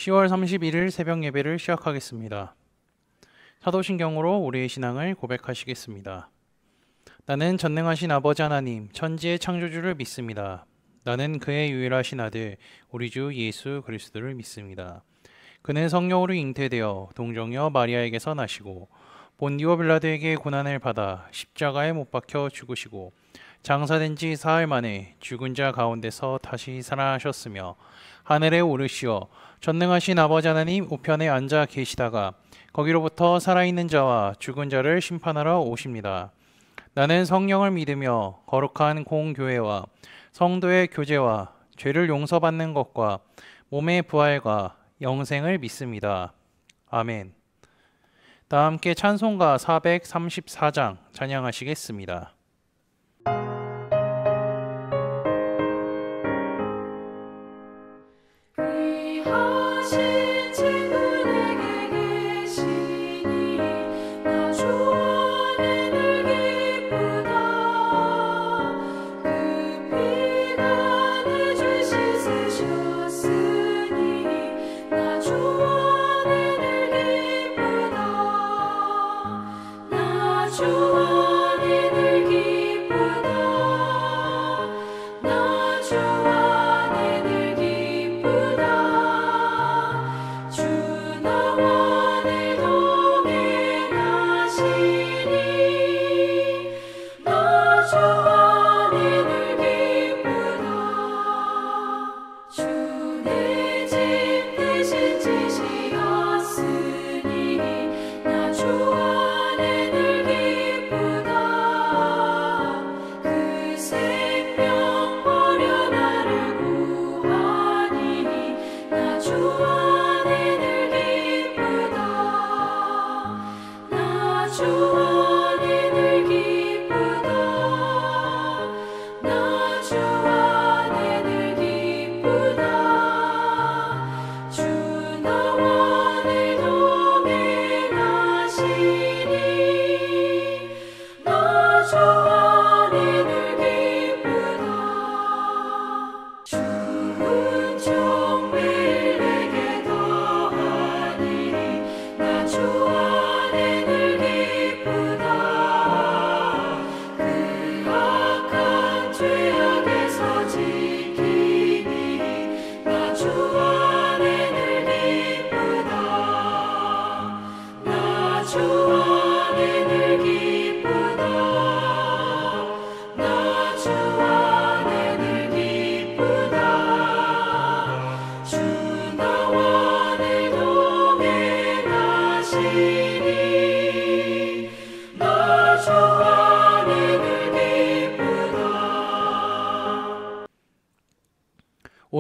10월 31일 새벽 예배를 시작하겠습니다. 사도신경으로 우리의 신앙을 고백하시겠습니다. 나는 전능하신 아버지 하나님, 천지의 창조주를 믿습니다. 나는 그의 유일하신 아들, 우리 주 예수 그리스도를 믿습니다. 그는 성령으로 잉태되어 동정녀 마리아에게서 나시고 본디오 빌라도에게 고난을 받아 십자가에 못 박혀 죽으시고 장사된 지 사흘 만에 죽은 자 가운데서 다시 살아나셨으며 하늘에 오르시어 전능하신 아버지 하나님 우편에 앉아 계시다가 거기로부터 살아있는 자와 죽은 자를 심판하러 오십니다. 나는 성령을 믿으며 거룩한 공교회와 성도의 교제와 죄를 용서받는 것과 몸의 부활과 영생을 믿습니다. 아멘. 다 함께 찬송가 434장 찬양하시겠습니다.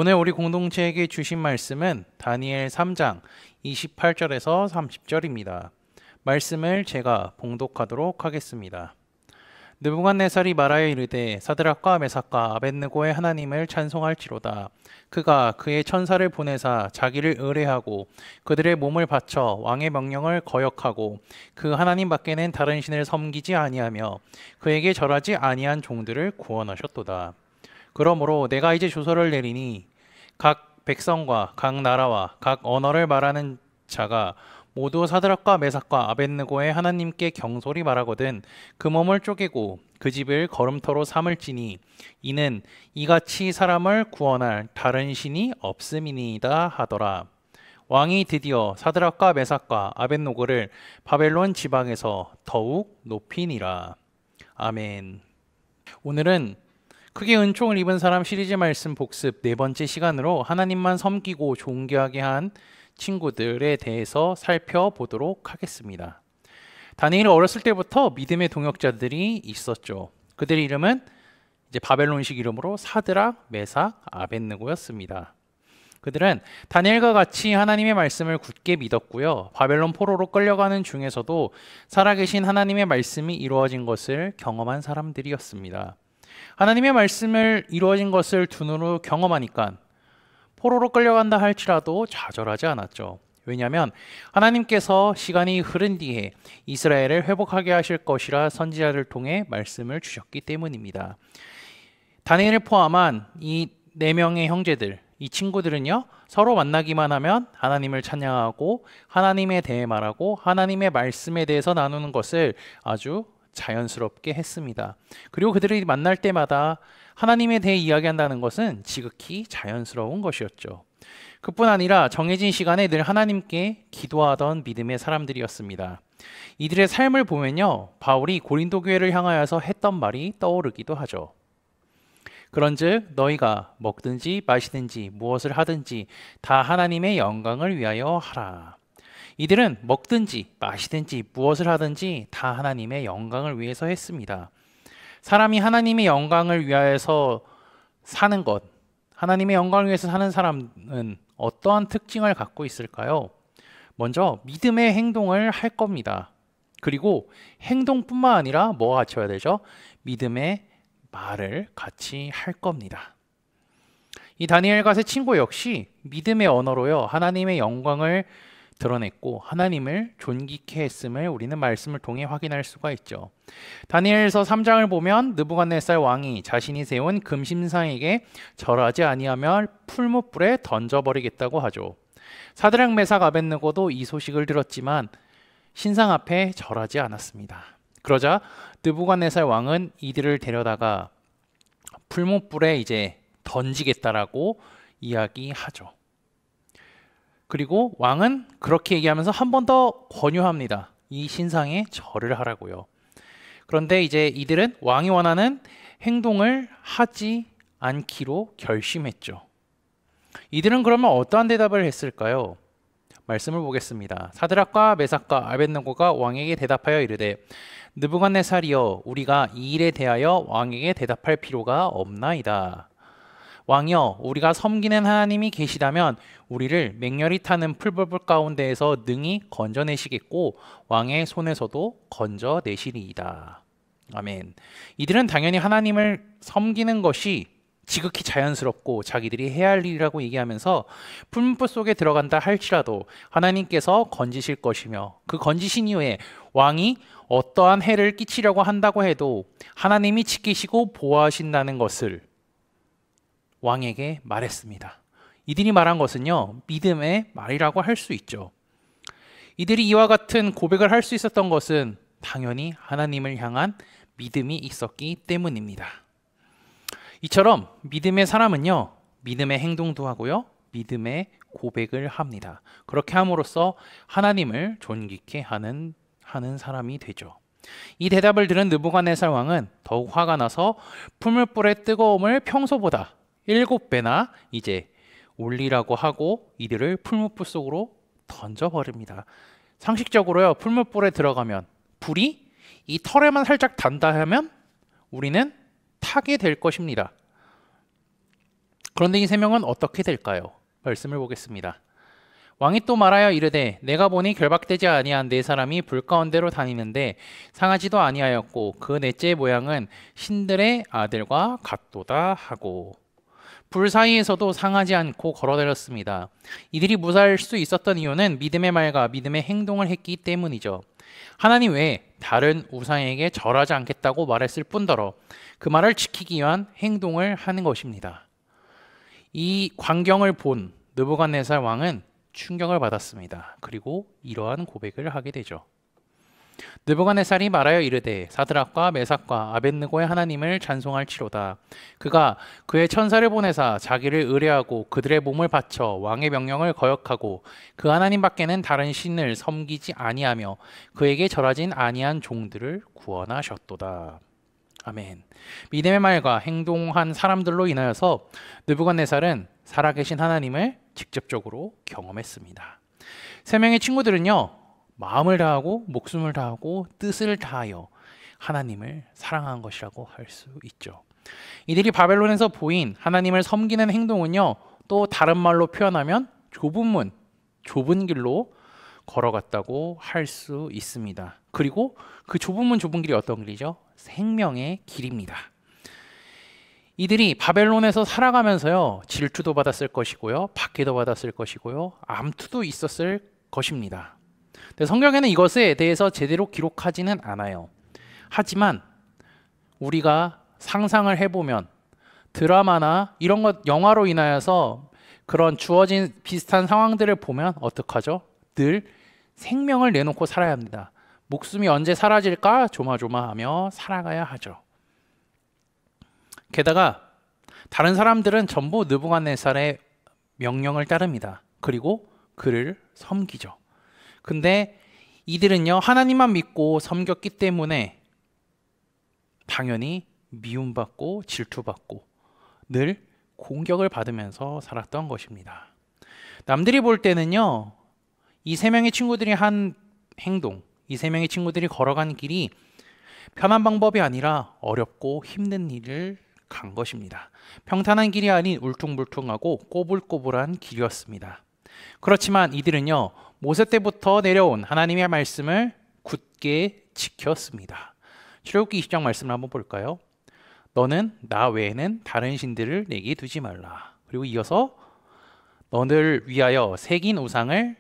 오늘 우리 공동체에게 주신 말씀은 다니엘 3장 28절에서 30절입니다. 말씀을 제가 봉독하도록 하겠습니다. 느부갓네살이 말하여 이르되 사드락과 메삭과 아벳느고의 하나님을 찬송할지로다. 그가 그의 천사를 보내사 자기를 의뢰하고 그들의 몸을 바쳐 왕의 명령을 거역하고 그 하나님 밖에는 다른 신을 섬기지 아니하며 그에게 절하지 아니한 종들을 구원하셨도다. 그러므로 내가 이제 조서를 내리니 각 백성과 각 나라와 각 언어를 말하는 자가 모두 사드락과 메삭과 아벳느고의 하나님께 경솔히 말하거든 그 몸을 쪼개고 그 집을 거름터로 삼을지니 이는 이같이 사람을 구원할 다른 신이 없음이니이다 하더라. 왕이 드디어 사드락과 메삭과 아벳느고를 바벨론 지방에서 더욱 높이니라. 아멘. 오늘은 크게 은총을 입은 사람 시리즈 말씀 복습 4번째 시간으로 하나님만 섬기고 존귀하게 한 친구들에 대해서 살펴보도록 하겠습니다. 다니엘은 어렸을 때부터 믿음의 동역자들이 있었죠. 그들의 이름은 이제 바벨론식 이름으로 사드락, 메삭, 아벳느고였습니다. 그들은 다니엘과 같이 하나님의 말씀을 굳게 믿었고요. 바벨론 포로로 끌려가는 중에서도 살아계신 하나님의 말씀이 이루어진 것을 경험한 사람들이었습니다. 하나님의 말씀을 이루어진 것을 두 눈으로 경험하니까 포로로 끌려간다 할지라도 좌절하지 않았죠. 왜냐하면 하나님께서 시간이 흐른 뒤에 이스라엘을 회복하게 하실 것이라 선지자를 통해 말씀을 주셨기 때문입니다. 다니엘을 포함한 이 4명의 형제들, 이 친구들은요 서로 만나기만 하면 하나님을 찬양하고 하나님에 대해 말하고 하나님의 말씀에 대해서 나누는 것을 아주 자연스럽게 했습니다. 그리고 그들이 만날 때마다 하나님에 대해 이야기한다는 것은 지극히 자연스러운 것이었죠. 그뿐 아니라 정해진 시간에 늘 하나님께 기도하던 믿음의 사람들이었습니다. 이들의 삶을 보면요, 바울이 고린도 교회를 향하여서 했던 말이 떠오르기도 하죠. 그런즉 너희가 먹든지 마시든지 무엇을 하든지 다 하나님의 영광을 위하여 하라. 이들은 먹든지 마시든지 무엇을 하든지 다 하나님의 영광을 위해서 했습니다. 사람이 하나님의 영광을 위하여서 사는 것, 하나님의 영광을 위해서 사는 사람은 어떠한 특징을 갖고 있을까요? 먼저 믿음의 행동을 할 겁니다. 그리고 행동뿐만 아니라 뭐가 같이 해야 되죠? 믿음의 말을 같이 할 겁니다. 이 다니엘과 세 친구 역시 믿음의 언어로요, 하나님의 영광을 드러냈고 하나님을 존귀케 했음을 우리는 말씀을 통해 확인할 수가 있죠. 다니엘서 3장을 보면 느부갓네살 왕이 자신이 세운 금심상에게 절하지 아니하며 풀무불에 던져버리겠다고 하죠. 사드락 메삭 아벳느고도 이 소식을 들었지만 신상 앞에 절하지 않았습니다. 그러자 느부갓네살 왕은 이들을 데려다가 풀무불에 이제 던지겠다라고 이야기하죠. 그리고 왕은 그렇게 얘기하면서 한 번 더 권유합니다. 이 신상에 절을 하라고요. 그런데 이제 이들은 왕이 원하는 행동을 하지 않기로 결심했죠. 이들은 그러면 어떠한 대답을 했을까요? 말씀을 보겠습니다. 사드락과 메삭과 아벳느고가 왕에게 대답하여 이르되 느부갓네살이여, 우리가 이 일에 대하여 왕에게 대답할 필요가 없나이다. 왕이여, 우리가 섬기는 하나님이 계시다면 우리를 맹렬히 타는 풀벌불 가운데에서 능히 건져내시겠고 왕의 손에서도 건져내시리이다. 아멘. 이들은 당연히 하나님을 섬기는 것이 지극히 자연스럽고 자기들이 해야 할 일이라고 얘기하면서 풀무불 속에 들어간다 할지라도 하나님께서 건지실 것이며, 그 건지신 이후에 왕이 어떠한 해를 끼치려고 한다고 해도 하나님이 지키시고 보호하신다는 것을 왕에게 말했습니다. 이들이 말한 것은요, 믿음의 말이라고 할 수 있죠. 이들이 이와 같은 고백을 할 수 있었던 것은 당연히 하나님을 향한 믿음이 있었기 때문입니다. 이처럼 믿음의 사람은요, 믿음의 행동도 하고요, 믿음의 고백을 합니다. 그렇게 함으로써 하나님을 존귀케 하는 사람이 되죠. 이 대답을 들은 느부갓네살 왕은 더욱 화가 나서 풀무불의 뜨거움을 평소보다 7배나 이제 올리라고 하고 이들을 풀무불 속으로 던져버립니다. 상식적으로요, 풀무불에 들어가면 불이 이 털에만 살짝 닿는다 하면 우리는 타게 될 것입니다. 그런데 이 세 명은 어떻게 될까요? 말씀을 보겠습니다. 왕이 또 말하여 이르되 내가 보니 결박되지 아니한 네 사람이 불 가운데로 다니는데 상하지도 아니하였고 그 넷째의 모양은 신들의 아들과 같도다 하고, 불 사이에서도 상하지 않고 걸어다녔습니다. 이들이 무사할 수 있었던 이유는 믿음의 말과 믿음의 행동을 했기 때문이죠. 하나님 외에 다른 우상에게 절하지 않겠다고 말했을 뿐더러 그 말을 지키기 위한 행동을 하는 것입니다. 이 광경을 본 느부갓네살 왕은 충격을 받았습니다. 그리고 이러한 고백을 하게 되죠. 느부갓네살이 말하여 이르되 사드락과 메삭과 아벳느고의 하나님을 찬송할지로다. 그가 그의 천사를 보내사 자기를 의뢰하고 그들의 몸을 바쳐 왕의 명령을 거역하고 그 하나님 밖에는 다른 신을 섬기지 아니하며 그에게 절하진 아니한 종들을 구원하셨도다. 아멘. 믿음의 말과 행동한 사람들로 인하여서 느부갓네살은 살아계신 하나님을 직접적으로 경험했습니다. 세 명의 친구들은요, 마음을 다하고 목숨을 다하고 뜻을 다하여 하나님을 사랑한 것이라고 할 수 있죠. 이들이 바벨론에서 보인 하나님을 섬기는 행동은요, 또 다른 말로 표현하면 좁은 문, 좁은 길로 걸어갔다고 할 수 있습니다. 그리고 그 좁은 문, 좁은 길이 어떤 길이죠? 생명의 길입니다. 이들이 바벨론에서 살아가면서요, 질투도 받았을 것이고요, 박해도 받았을 것이고요, 암투도 있었을 것입니다. 근데 성경에는 이것에 대해서 제대로 기록하지는 않아요. 하지만 우리가 상상을 해보면 드라마나 이런 것, 영화로 인하여서 그런 주어진 비슷한 상황들을 보면 어떡하죠? 늘 생명을 내놓고 살아야 합니다. 목숨이 언제 사라질까 조마조마하며 살아가야 하죠. 게다가 다른 사람들은 전부 느부갓네살의 명령을 따릅니다. 그리고 그를 섬기죠. 근데 이들은요, 하나님만 믿고 섬겼기 때문에 당연히 미움받고 질투받고 늘 공격을 받으면서 살았던 것입니다. 남들이 볼 때는요, 이 세 명의 친구들이 한 행동, 이 세 명의 친구들이 걸어간 길이 편한 방법이 아니라 어렵고 힘든 일을 간 것입니다. 평탄한 길이 아닌 울퉁불퉁하고 꼬불꼬불한 길이었습니다. 그렇지만 이들은요, 모세 때부터 내려온 하나님의 말씀을 굳게 지켰습니다. 출애굽기 20장 말씀을 한번 볼까요? 너는 나 외에는 다른 신들을 내게 두지 말라. 그리고 이어서 너를 위하여 새긴 우상을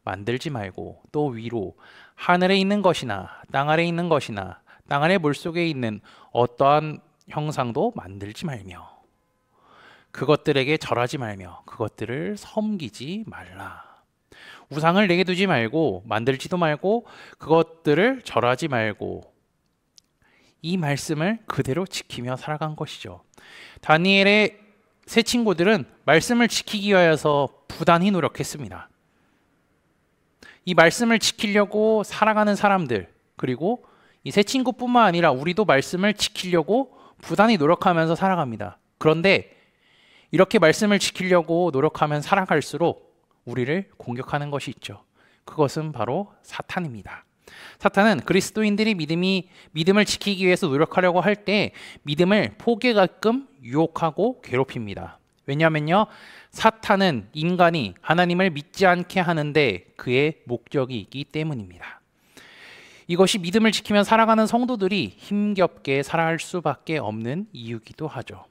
만들지 말고 또 위로 하늘에 있는 것이나 땅 아래에 있는 것이나 땅 아래 물속에 있는 어떠한 형상도 만들지 말며 그것들에게 절하지 말며 그것들을 섬기지 말라. 우상을 내게 두지 말고 만들지도 말고 그것들을 절하지 말고 이 말씀을 그대로 지키며 살아간 것이죠. 다니엘의 세 친구들은 말씀을 지키기 위하여서 부단히 노력했습니다. 이 말씀을 지키려고 살아가는 사람들, 그리고 이 세 친구뿐만 아니라 우리도 말씀을 지키려고 부단히 노력하면서 살아갑니다. 그런데 이렇게 말씀을 지키려고 노력하면 살아갈수록 우리를 공격하는 것이 있죠. 그것은 바로 사탄입니다. 사탄은 그리스도인들이 믿음을 지키기 위해서 노력하려고 할 때 믿음을 포기하게끔 유혹하고 괴롭힙니다. 왜냐하면요, 사탄은 인간이 하나님을 믿지 않게 하는데 그의 목적이 있기 때문입니다. 이것이 믿음을 지키며 살아가는 성도들이 힘겹게 살아갈 수밖에 없는 이유기도 하죠.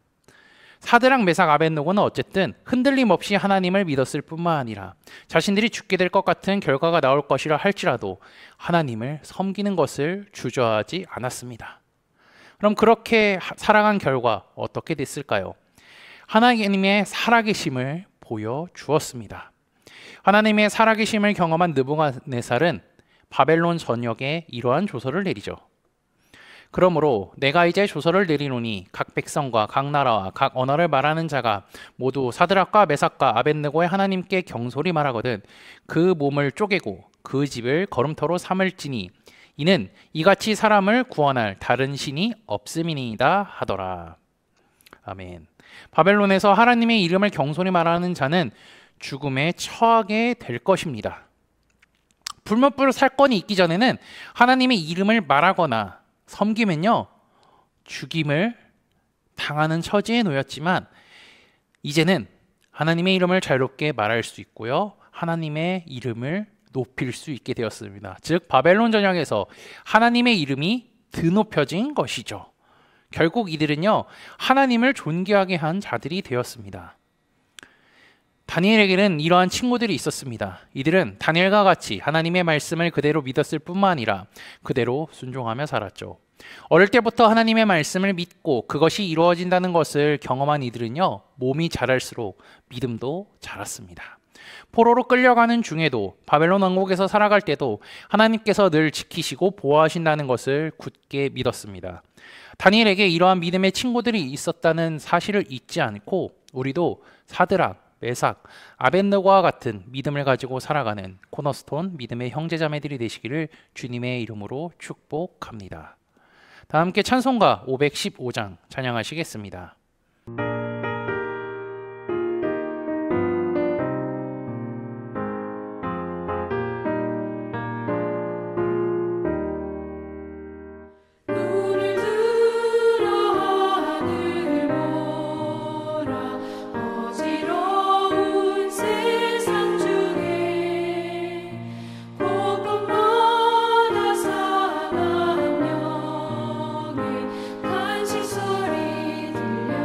사드락 메삭 아벳느고는 어쨌든 흔들림 없이 하나님을 믿었을 뿐만 아니라 자신들이 죽게 될 것 같은 결과가 나올 것이라 할지라도 하나님을 섬기는 것을 주저하지 않았습니다. 그럼 그렇게 살아간 결과 어떻게 됐을까요? 하나님의 살아계심을 보여주었습니다. 하나님의 살아계심을 경험한 느부갓네살은 바벨론 전역에 이러한 조서를 내리죠. 그러므로 내가 이제 조서를 내리노니 각 백성과 각 나라와 각 언어를 말하는 자가 모두 사드락과 메삭과 아벳느고의 하나님께 경솔히 말하거든 그 몸을 쪼개고 그 집을 거름터로 삼을지니 이는 이같이 사람을 구원할 다른 신이 없음이니이다 하더라. 아멘. 바벨론에서 하나님의 이름을 경솔히 말하는 자는 죽음에 처하게 될 것입니다. 불못불 사건이 있기 전에는 하나님의 이름을 말하거나 섬기면요, 죽임을 당하는 처지에 놓였지만 이제는 하나님의 이름을 자유롭게 말할 수 있고요, 하나님의 이름을 높일 수 있게 되었습니다. 즉 바벨론 전역에서 하나님의 이름이 드높여진 것이죠. 결국 이들은요, 하나님을 존귀하게 한 자들이 되었습니다. 다니엘에게는 이러한 친구들이 있었습니다. 이들은 다니엘과 같이 하나님의 말씀을 그대로 믿었을 뿐만 아니라 그대로 순종하며 살았죠. 어릴 때부터 하나님의 말씀을 믿고 그것이 이루어진다는 것을 경험한 이들은요, 몸이 자랄수록 믿음도 자랐습니다. 포로로 끌려가는 중에도 바벨론 왕국에서 살아갈 때도 하나님께서 늘 지키시고 보호하신다는 것을 굳게 믿었습니다. 다니엘에게 이러한 믿음의 친구들이 있었다는 사실을 잊지 않고 우리도 사드락, 메삭, 아벳느고와 같은 믿음을 가지고 살아가는 코너스톤 믿음의 형제자매들이 되시기를 주님의 이름으로 축복합니다. 다 함께 찬송가 515장 찬양하시겠습니다. 간식 소리 들려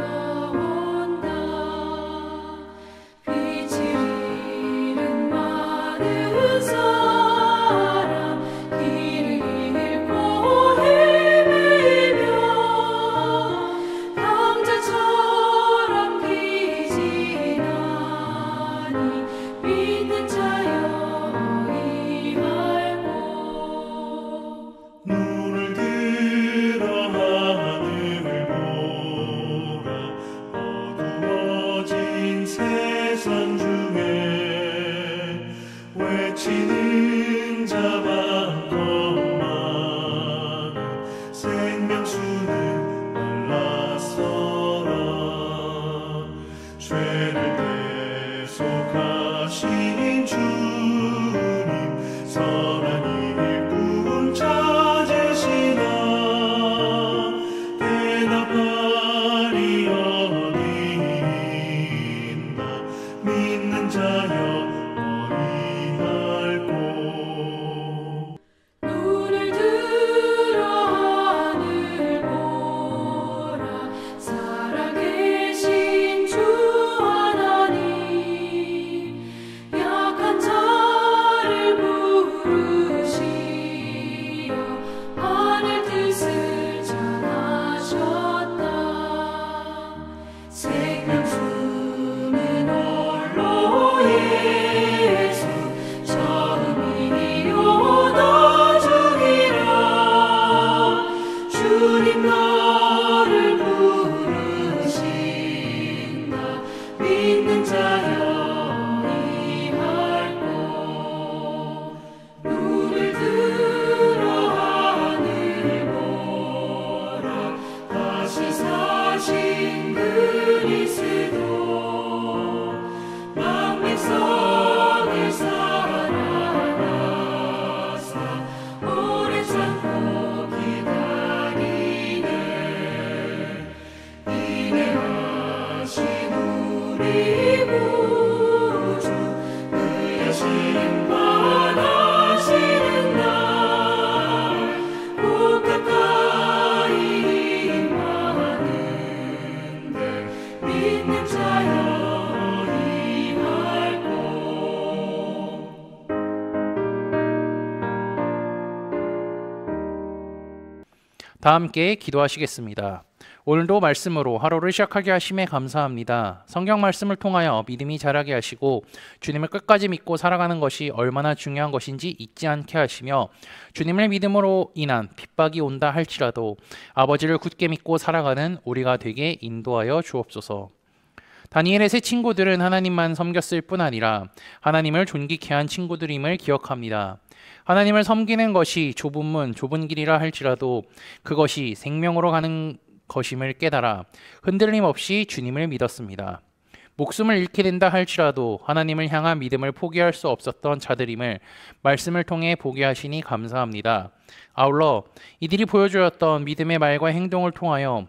다 함께 기도하시겠습니다. 오늘도 말씀으로 하루를 시작하게 하심에 감사합니다. 성경 말씀을 통하여 믿음이 자라게 하시고 주님을 끝까지 믿고 살아가는 것이 얼마나 중요한 것인지 잊지 않게 하시며 주님을 믿음으로 인한 핍박이 온다 할지라도 아버지를 굳게 믿고 살아가는 우리가 되게 인도하여 주옵소서. 다니엘의 세 친구들은 하나님만 섬겼을 뿐 아니라 하나님을 존귀케 한 친구들임을 기억합니다. 하나님을 섬기는 것이 좁은 문, 좁은 길이라 할지라도 그것이 생명으로 가는 것임을 깨달아 흔들림 없이 주님을 믿었습니다. 목숨을 잃게 된다 할지라도 하나님을 향한 믿음을 포기할 수 없었던 자들임을 말씀을 통해 보게 하시니 감사합니다. 아울러 이들이 보여주었던 믿음의 말과 행동을 통하여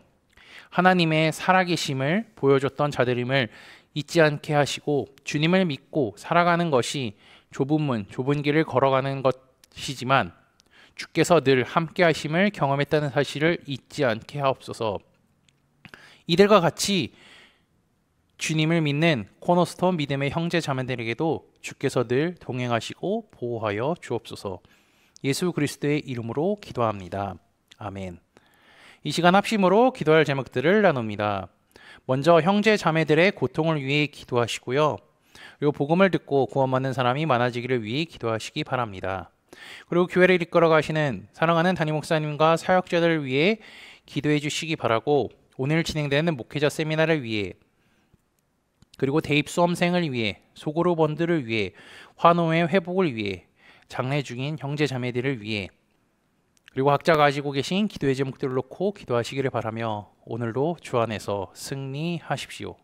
하나님의 살아계심을 보여줬던 자들임을 잊지 않게 하시고 주님을 믿고 살아가는 것이 좁은 문, 좁은 길을 걸어가는 것이지만 주께서 늘 함께 하심을 경험했다는 사실을 잊지 않게 하옵소서. 이들과 같이 주님을 믿는 코너스톤 믿음의 형제 자매들에게도 주께서 늘 동행하시고 보호하여 주옵소서. 예수 그리스도의 이름으로 기도합니다. 아멘. 이 시간 합심으로 기도할 제목들을 나눕니다. 먼저 형제 자매들의 고통을 위해 기도하시고요. 그리고 복음을 듣고 구원받는 사람이 많아지기를 위해 기도하시기 바랍니다. 그리고 교회를 이끌어 가시는 사랑하는 담임 목사님과 사역자들을 위해 기도해 주시기 바라고 오늘 진행되는 목회자 세미나를 위해 그리고 대입 수험생을 위해 소그룹 원들을 위해 환호의 회복을 위해 장례 중인 형제 자매들을 위해 그리고 각자 가지고 계신 기도의 제목들을 놓고 기도하시기를 바라며 오늘도 주 안에서 승리하십시오.